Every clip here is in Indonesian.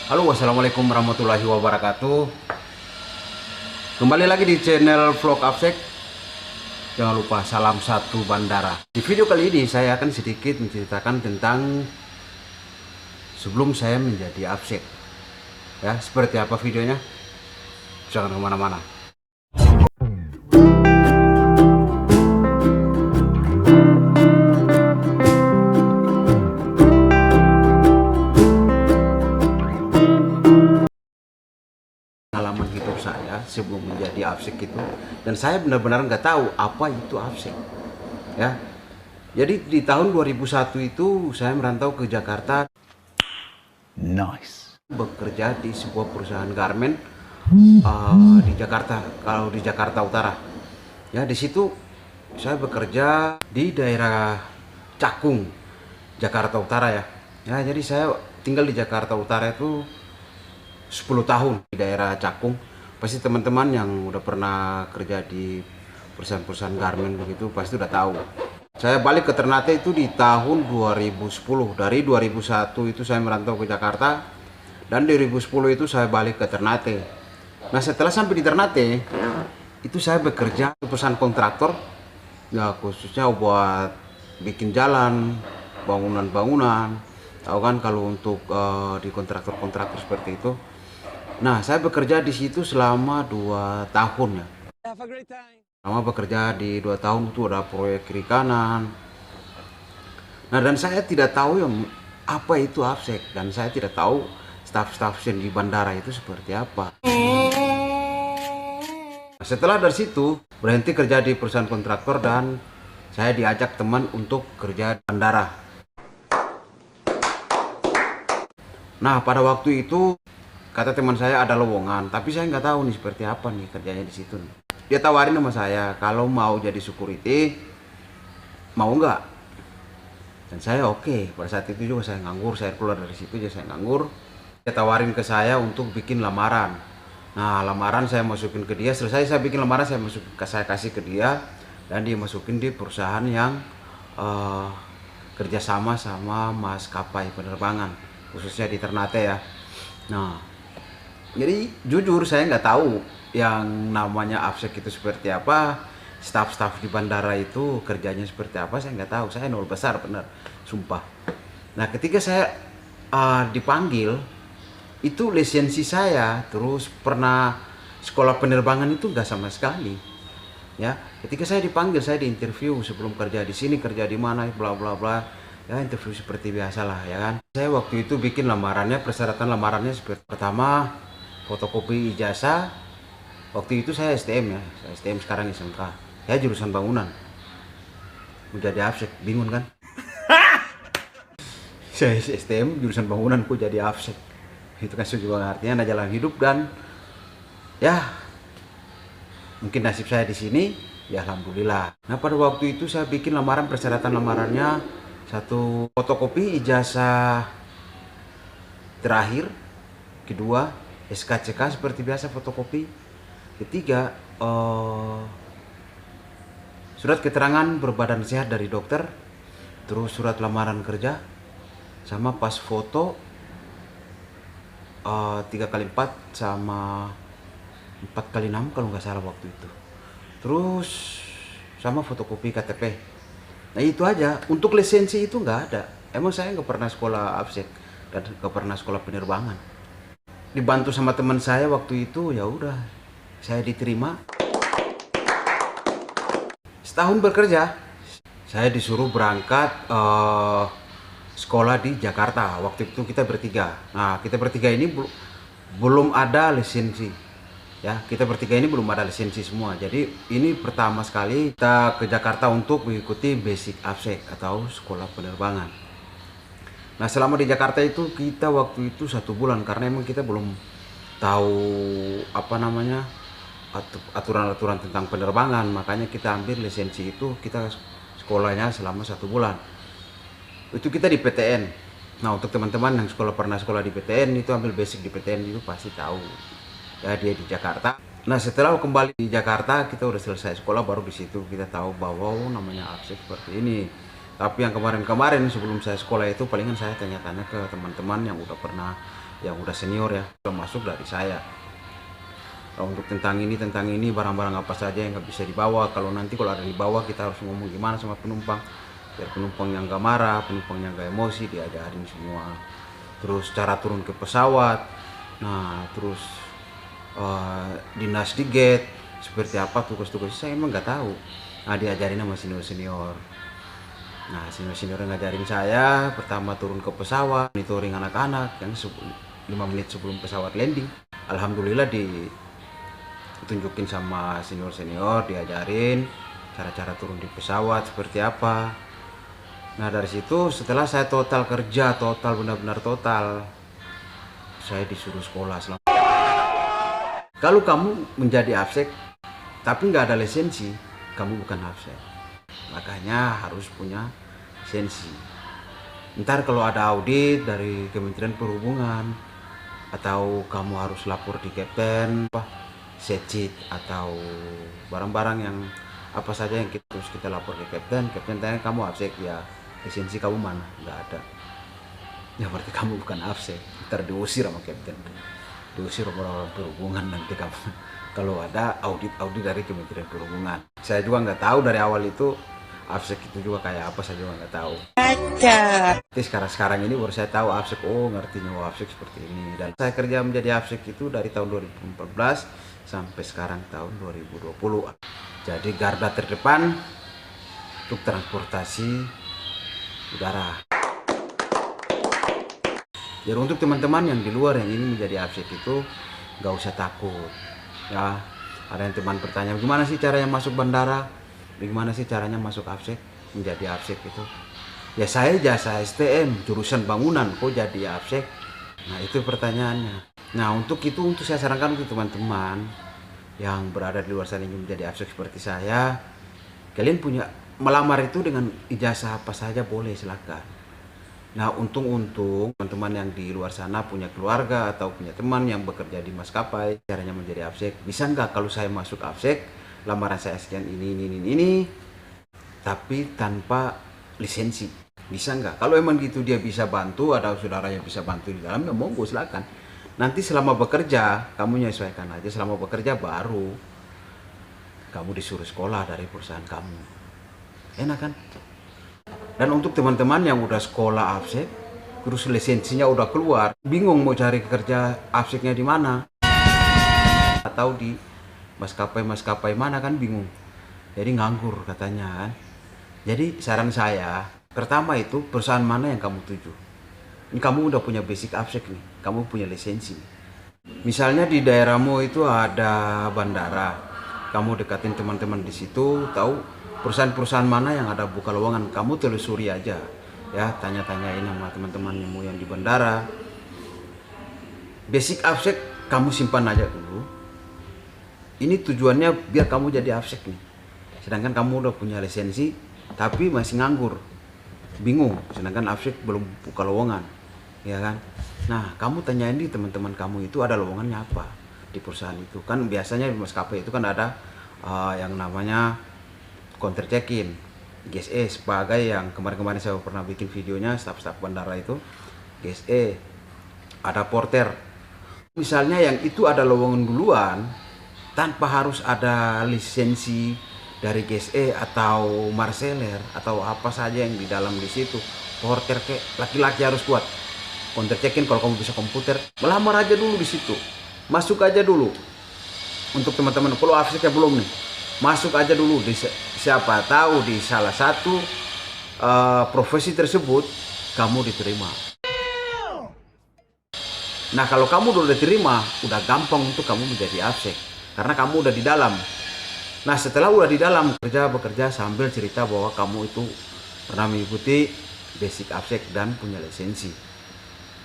Halo, wassalamualaikum warahmatullahi wabarakatuh. Kembali lagi di channel vlog Absek. Jangan lupa salam satu bandara. Di video kali ini saya akan sedikit menceritakan tentang sebelum saya menjadi Absek. Ya, seperti apa videonya? Jangan kemana-mana. Pengalaman hidup saya sebelum menjadi Absek itu, dan saya benar-benar nggak tahu apa itu Absek. Ya, jadi di tahun 2001 itu saya merantau ke Jakarta. Nice. Bekerja di sebuah perusahaan garment di Jakarta, kalau di Jakarta Utara. Ya, di situ saya bekerja di daerah Cakung, Jakarta Utara ya. Ya, jadi saya tinggal di Jakarta Utara itu 10 tahun di daerah Cakung. Pasti teman-teman yang udah pernah kerja di perusahaan-perusahaan garment begitu pasti udah tahu. Saya balik ke Ternate itu di tahun 2010. Dari 2001 itu saya merantau ke Jakarta, dan 2010 itu saya balik ke Ternate. Nah, setelah sampai di Ternate, itu saya bekerja di perusahaan kontraktor, ya khususnya buat bikin jalan, bangunan-bangunan. Tahu kan kalau untuk di kontraktor-kontraktor seperti itu. Nah, saya bekerja di situ selama 2 tahun ya. Selama bekerja di 2 tahun itu ada proyek kiri kanan. Nah, dan saya tidak tahu yang apa itu Absek, dan saya tidak tahu staf-staf di bandara itu seperti apa. Setelah dari situ berhenti kerja di perusahaan kontraktor, dan saya diajak teman untuk kerja di bandara. Nah, pada waktu itu kata teman saya ada lowongan, tapi saya nggak tahu nih seperti apa nih kerjanya di situ nih. Dia tawarin sama saya kalau mau jadi security, mau nggak? Dan saya oke. Pada saat itu juga saya nganggur, saya keluar dari situ aja saya nganggur. Dia tawarin ke saya untuk bikin lamaran. Nah, lamaran saya masukin ke dia. Selesai saya bikin lamaran, saya kasih ke dia, dan dia masukin di perusahaan yang kerjasama sama maskapai penerbangan, khususnya di Ternate ya. Nah, jadi jujur saya nggak tahu yang namanya Absek itu seperti apa, staf-staf di bandara itu kerjanya seperti apa, saya nggak tahu. Saya nol besar bener, sumpah. Nah, ketika saya dipanggil, itu lisensi saya terus pernah sekolah penerbangan itu nggak sama sekali. Ya, ketika saya dipanggil, saya diinterview sebelum kerja di sini, kerja di mana, bla bla bla. Ya, interview seperti biasa lah ya kan. Saya waktu itu bikin lamarannya, persyaratan lamarannya seperti pertama, fotokopi ijazah. Waktu itu saya STM ya, saya STM sekarang SMK. Saya jurusan bangunan. Menjadi Absek, bingung kan? Saya STM jurusan bangunan, kok jadi Absek? Itu kan juga artinya ada jalan hidup, dan ya mungkin nasib saya di sini, ya alhamdulillah. Nah, pada waktu itu saya bikin lamaran, persyaratan lamarannya satu, fotokopi ijazah terakhir, kedua SKCK seperti biasa fotokopi, ketiga surat keterangan berbadan sehat dari dokter, terus surat lamaran kerja, sama pas foto 3x4 sama 4x6 kalau nggak salah waktu itu, terus sama fotokopi KTP. Nah, itu aja. Untuk lisensi itu nggak ada. Emang saya nggak pernah sekolah Absek dan nggak pernah sekolah penerbangan. Dibantu sama teman saya waktu itu, ya udah saya diterima. Setahun bekerja, saya disuruh berangkat sekolah di Jakarta. Waktu itu kita bertiga. Nah, kita bertiga ini belum ada lisensi. Ya, kita bertiga ini belum ada lisensi semua. Jadi ini pertama sekali kita ke Jakarta untuk mengikuti basic Absek atau sekolah penerbangan. Nah, selama di Jakarta itu kita waktu itu 1 bulan, karena emang kita belum tahu apa namanya aturan-aturan tentang penerbangan. Makanya kita ambil lisensi itu, kita sekolahnya selama 1 bulan. Itu kita di PTN. Nah, untuk teman-teman yang pernah sekolah di PTN, itu ambil basic di PTN itu pasti tahu. Ya, dia di Jakarta. Nah, setelah kembali di Jakarta, kita udah selesai sekolah, baru di situ kita tahu bahwa namanya Absek seperti ini. Tapi yang kemarin-kemarin sebelum saya sekolah itu palingan saya tanya-tanya ke teman-teman yang udah pernah yang udah senior ya, termasuk dari saya. Kalau untuk tentang ini barang-barang apa saja yang nggak bisa dibawa, kalau nanti kalau ada dibawa kita harus ngomong gimana sama penumpang biar penumpang yang nggak marah, penumpang yang nggak emosi, diajarin semua. Terus cara turun ke pesawat, nah terus dinas di gate seperti apa tugas-tugas saya emang nggak tahu. Nah diajarin sama senior-senior. Nah senior-senior yang ngajarin saya, pertama turun ke pesawat, monitoring anak-anak yang 5 menit sebelum pesawat landing. Alhamdulillah ditunjukin sama senior-senior, diajarin cara-cara turun di pesawat seperti apa. Nah dari situ setelah saya total kerja, benar-benar total, saya disuruh sekolah selama. Kalau kamu menjadi absek tapi nggak ada lisensi, kamu bukan absek. Makanya harus punya lisensi. Ntar kalau ada audit dari Kementerian Perhubungan, atau kamu harus lapor di Kapten, secit atau barang-barang yang apa saja yang kita lapor ke Kapten tanya kamu absek, ya lisensi kamu mana? Nggak ada. Ya berarti kamu bukan absek. Ntar diusir sama Kapten, diusir orang-orang perhubungan nanti kamu. Kalau ada audit dari Kementerian Perhubungan. Saya juga nggak tahu dari awal itu absek itu juga kayak apa, saya juga nggak tahu. Tapi sekarang ini baru saya tahu absek, oh ngertinya absek seperti ini. Dan saya kerja menjadi absek itu dari tahun 2014 sampai sekarang tahun 2020. Jadi garda terdepan untuk transportasi udara. Jadi untuk teman-teman yang di luar yang ingin menjadi absek itu nggak usah takut. Ya, ada yang teman bertanya, gimana sih caranya masuk bandara? Gimana sih caranya masuk absek, menjadi absek itu? Ya saya jasa STM, jurusan bangunan, kok jadi absek? Nah itu pertanyaannya. Nah untuk saya sarankan untuk teman-teman yang berada di luar sana ingin menjadi absek seperti saya, kalian punya melamar itu dengan ijazah apa saja boleh, silakan. Nah untung teman-teman yang di luar sana punya keluarga atau punya teman yang bekerja di maskapai, caranya menjadi absek. Bisa nggak kalau saya masuk absek, lamaran saya sekian ini, tapi tanpa lisensi? Bisa nggak? Kalau emang gitu dia bisa bantu, ada saudara yang bisa bantu di dalam, ya monggo silakan. Nanti selama bekerja, kamu menyesuaikan aja. Selama bekerja baru kamu disuruh sekolah dari perusahaan kamu. Enak kan? Dan untuk teman-teman yang udah sekolah absek, terus lisensinya udah keluar, bingung mau cari kerja abseknya di mana, atau di maskapai mana kan bingung. Jadi nganggur katanya kan. Jadi saran saya, pertama itu perusahaan mana yang kamu tuju. Ini kamu udah punya basic absek nih, kamu punya lisensi. Misalnya di daerahmu itu ada bandara, kamu dekatin teman-teman di situ, tahu perusahaan-perusahaan mana yang ada buka lowongan, kamu telusuri aja. Ya, tanya-tanyain sama teman-temanmu yang di bandara. Basic absek kamu simpan aja dulu. Ini tujuannya biar kamu jadi absek nih. Sedangkan kamu udah punya lisensi tapi masih nganggur, bingung, sedangkan absek belum buka lowongan, ya kan? Nah kamu tanyain di teman-teman kamu itu ada lowongannya apa di perusahaan itu. Kan biasanya di maskapai itu kan ada yang namanya counter check-in, GSE, sebagai yang kemarin-kemarin saya pernah bikin videonya, staf-staf bandara itu GSE, ada porter. Misalnya yang itu ada lowongan duluan tanpa harus ada lisensi dari GSE atau marseler atau apa saja yang di dalam di situ. Porter ke laki-laki harus kuat. Counter check-in kalau kamu bisa komputer, melamar aja dulu di situ. Masuk aja dulu. Untuk teman-teman kalau abseknya belum nih, masuk aja dulu di siapa tahu di salah satu profesi tersebut kamu diterima. Nah kalau kamu udah diterima, udah gampang untuk kamu menjadi absek karena kamu udah di dalam. Nah setelah udah di dalam, bekerja sambil cerita bahwa kamu itu pernah mengikuti basic absek dan punya lisensi.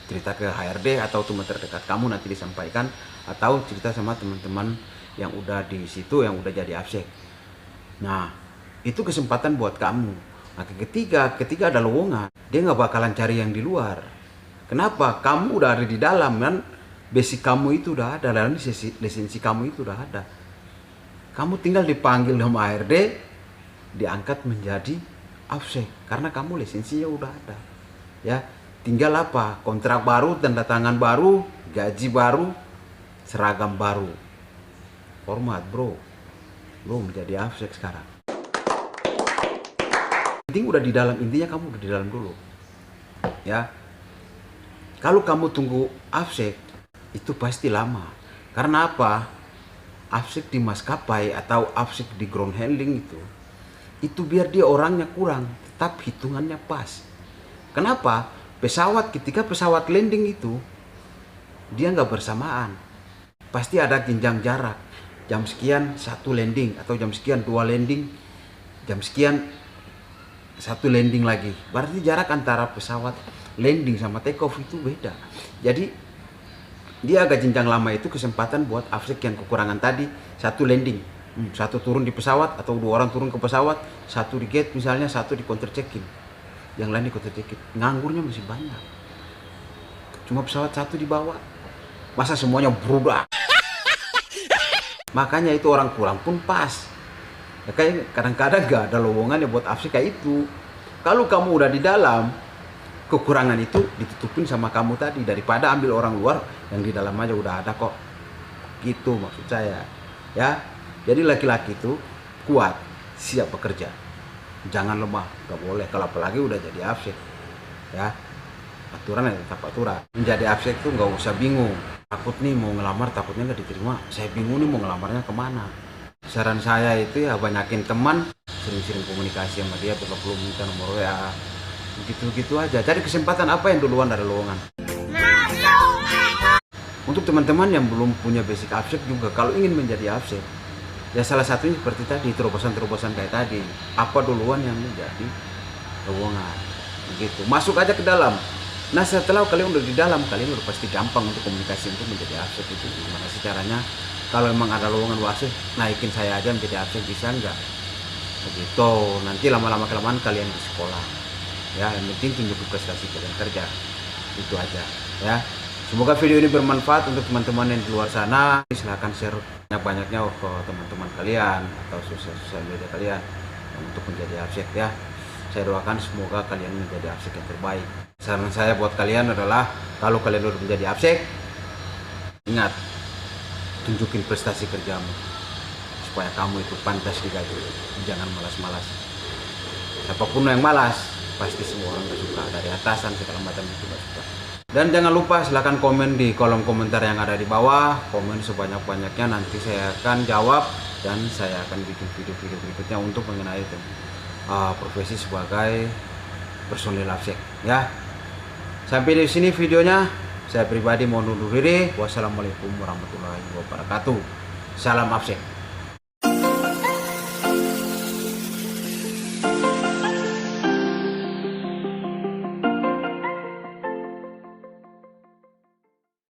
Cerita ke HRD atau teman terdekat kamu nanti disampaikan, atau cerita sama teman-teman yang udah di situ yang udah jadi absek. Nah itu kesempatan buat kamu. Nah ketika ada lowongan, dia nggak bakalan cari yang di luar. Kenapa? Kamu udah ada di dalam kan, basic kamu itu udah ada dan lisensi kamu itu udah ada. Kamu tinggal dipanggil sama HRD, diangkat menjadi absek karena kamu lisensinya udah ada. Ya, tinggal apa? Kontrak baru, tanda tangan baru, gaji baru, seragam baru. Hormat bro, belum menjadi AFSEK sekarang. Penting udah di dalam, intinya kamu udah di dalam dulu. Ya, kalau kamu tunggu AFSEK itu pasti lama. Karena apa? AFSEK di maskapai atau AFSEK di ground handling itu biar dia orangnya kurang, tetap hitungannya pas. Kenapa? Ketika pesawat landing itu dia nggak bersamaan, pasti ada jenjang jarak. Jam sekian 1 landing, atau jam sekian 2 landing, jam sekian 1 landing lagi. Berarti jarak antara pesawat landing sama take off itu beda. Jadi dia agak jenjang lama itu kesempatan buat AFSEK yang kekurangan tadi. 1 landing, 1 turun di pesawat, atau 2 orang turun ke pesawat, 1 di gate misalnya, 1 di counter check-in, yang lain di counter check-in. Nganggurnya masih banyak. Cuma pesawat 1 dibawa, masa semuanya berudah? Makanya itu orang kurang pun pas. Ya, kayak kadang-kadang gak ada lowongan buat AFSEK kayak itu. Kalau kamu udah di dalam, kekurangan itu ditutupin sama kamu tadi, daripada ambil orang luar yang di dalam aja udah ada kok. Gitu maksud saya. Ya, jadi laki-laki itu kuat, siap bekerja, jangan lemah, gak boleh. Kalau apalagi udah jadi AFSEK, ya aturan ya tetap aturan. Menjadi AFSEK itu nggak usah bingung. Takut nih mau ngelamar, takutnya nggak diterima. Saya bingung nih mau ngelamarnya kemana. Saran saya itu ya banyakin teman, sering-sering komunikasi sama dia, belum minta nomor WA, gitu-gitu aja. Cari kesempatan apa yang duluan ada lowongan. Untuk teman-teman yang belum punya basic AFSEK juga, kalau ingin menjadi AFSEK, ya salah satunya seperti tadi, terobosan-terobosan kayak tadi. Apa duluan yang menjadi lowongan, begitu. Masuk aja ke dalam. Nah setelah kalian udah di dalam, kalian udah pasti gampang untuk komunikasi untuk menjadi AFSEK itu. Gimana sih caranya? Kalau memang ada lowongan wasit, naikin saya aja menjadi AFSEK, bisa nggak? Begitu. Nanti lama-lama kelamaan kalian di sekolah. Ya, yang penting tunjukin prestasi kalian kerja. Itu aja. Ya. Semoga video ini bermanfaat untuk teman-teman yang di luar sana. Silahkan share banyak-banyaknya ke teman-teman kalian atau sosial media kalian untuk menjadi AFSEK ya. Saya doakan semoga kalian menjadi AFSEK yang terbaik. Saran saya buat kalian adalah, kalau kalian udah menjadi AFSEK, ingat, tunjukin prestasi kerjamu supaya kamu itu pantas digaji. Jangan malas-malas. Siapapun yang malas, pasti semua orang gak suka. Dari atasan segala macam itu gak suka. Dan jangan lupa silahkan komen di kolom komentar yang ada di bawah. Komen sebanyak-banyaknya, nanti saya akan jawab. Dan saya akan bikin video-video berikutnya untuk mengenai profesi sebagai personil AFSEK ya. Sampai di sini videonya. Saya pribadi mohon undur diri. Wassalamualaikum warahmatullahi wabarakatuh. Salam AFSEK.